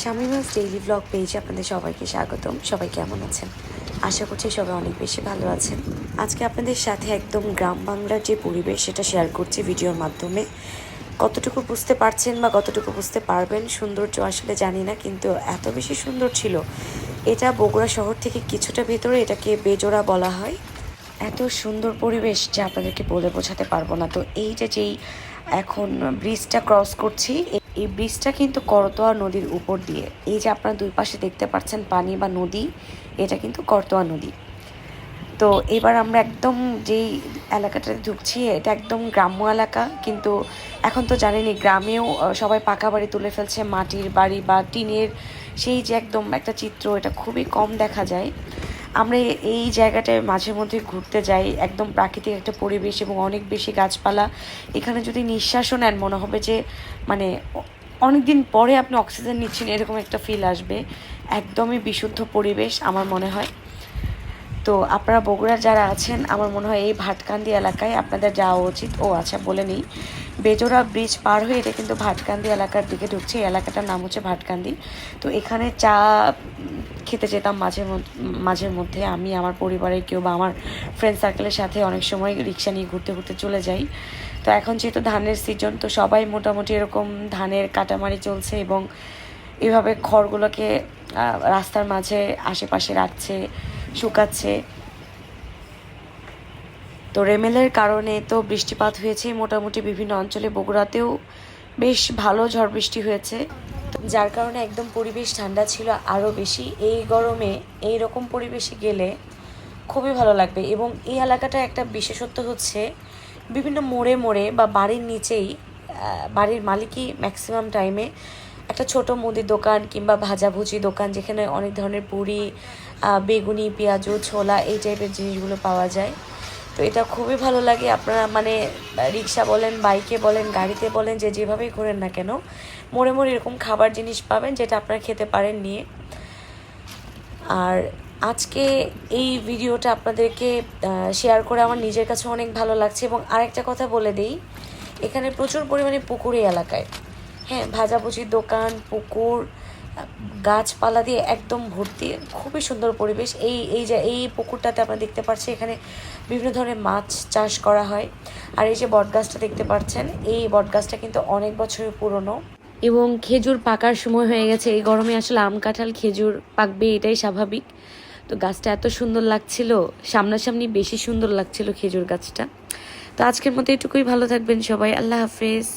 Shamima's daily blog পেজে আপনাদের সবাইকে স্বাগতম। সবাই কেমন আছেন? আশা করছি সবাই অনেক বেশি ভালো আছেন। আজকে আপনাদের সাথে একদম গ্রাম বাংলার যে পরিবেশ সেটা শেয়ার করছি ভিডিওর মাধ্যমে। কতটুকু বুঝতে পারছেন বা কতটুকু বুঝতে পারবেন সৌন্দর্য আসলে জানি না, কিন্তু এত বেশি সুন্দর ছিল। এটা বগুড়া শহর থেকে কিছুটা ভেতরে, এটাকে বেজোড়া বলা হয়। এত সুন্দর পরিবেশ যা আপনাদেরকে বলে বোঝাতে পারবো না। তো এই যেই এখন ব্রিজটা ক্রস করছি, এই ব্রিজটা কিন্তু করতোয়া নদীর উপর দিয়ে। এই যে আপনারা দুই পাশে দেখতে পাচ্ছেন পানি বা নদী, এটা কিন্তু করতোয়া নদী। তো এবার আমরা একদম যেই এলাকাটাতে ঢুকছি এটা একদম গ্রাম্য এলাকা, কিন্তু এখন তো জানেনই গ্রামেও সবাই পাকা বাড়ি তুলে ফেলছে, মাটির বাড়ি বা টিনের সেই যে একদম একটা চিত্র, এটা খুবই কম দেখা যায়। আমরা এই জায়গাটায় মাঝে মধ্যে ঘুরতে যাই, একদম প্রাকৃতিক একটা পরিবেশ এবং অনেক বেশি গাছপালা। এখানে যদি নিঃশ্বাসও নেন মনে হবে যে মানে অনেক দিন পরে আপনি অক্সিজেন নিচ্ছেন, এরকম একটা ফিল আসবে। একদমই বিশুদ্ধ পরিবেশ আমার মনে হয়। তো আপনারা বগুড়ার যারা আছেন আমার মনে হয় এই ভাটকান্দি এলাকায় আপনাদের যাওয়া উচিত। ও আচ্ছা বলে নিই, বেজোড়া ব্রিজ পার হয়ে এটা কিন্তু ভাটকান্দি এলাকার দিকে ঢুকছে। এই এলাকাটার নাম হচ্ছে ভাটকান্দি। তো এখানে চা খেতে যেতাম মাঝের মধ্যে আমি, আমার পরিবারের কেউ বা আমার ফ্রেন্ড সার্কেলের সাথে অনেক সময় রিক্সা নিয়ে ঘুরতে ঘুরতে চলে যাই। তো এখন যেহেতু ধানের সিজন, তো সবাই মোটামুটি এরকম ধানের কাটামারি চলছে এবং এভাবে খড়গুলোকে রাস্তার মাঝে আশেপাশে রাখছে, শুকাচ্ছে। তো রেমেলের কারণে তো বৃষ্টিপাত হয়েছে মোটামুটি বিভিন্ন অঞ্চলে, বগুড়াতেও বেশ ভালো ঝড় বৃষ্টি হয়েছে, যার কারণে একদম পরিবেশ ঠান্ডা ছিল আরও বেশি। এই গরমে এই রকম পরিবেশে গেলে খুবই ভালো লাগবে। এবং এই এলাকাটা একটা বিশেষত্ব হচ্ছে বিভিন্ন মোড়ে মোড়ে বা বাড়ির নিচেই বাড়ির মালিকই ম্যাক্সিমাম টাইমে একটা ছোট মুদির দোকান কিংবা ভাজাভুজি দোকান, যেখানে অনেক ধরনের পুরি, বেগুনি, পেঁয়াজু, ছোলা এই টাইপের জিনিসগুলো পাওয়া যায়। তো এটা খুবই ভালো লাগে। আপনারা মানে রিক্সা বলেন, বাইকে বলেন, গাড়িতে বলেন, যে যেভাবেই ঘোরেন না কেন, মোড়ে মোড়ে এরকম খাবার জিনিস পাবেন যেটা আপনারা খেতে পারেন নিয়ে। আর আজকে এই ভিডিওটা আপনাদেরকে শেয়ার করে আমার নিজের কাছে অনেক ভালো লাগছে। এবং আরেকটা কথা বলে দিই, এখানে প্রচুর পরিমাণে পুকুর এই এলাকায়। হ্যাঁ, ভাজাভুজির দোকান, পুকুর, গাছপালা দিয়ে একদম ভর্তি, খুবই সুন্দর পরিবেশ। এই পুকুরটাতে আপনারা দেখতে পাচ্ছেন এখানে বিভিন্ন ধরনের মাছ চাষ করা হয়। আর এই যে বটগাছটা দেখতে পাচ্ছেন, এই বটগাছটা কিন্তু অনেক বছরের পুরনো এবং খেজুর পাকার সময় হয়ে গেছে। এই গরমে আসলে আম, কাঁঠাল, খেজুর পাকবে, এটাই স্বাভাবিক। তো গাছটা এত সুন্দর লাগছিল, সামনাসামনি বেশি সুন্দর লাগছিল খেজুর গাছটা। তো আজকের মতো এটুকুই, ভালো থাকবেন সবাই, আল্লাহ হাফেজ।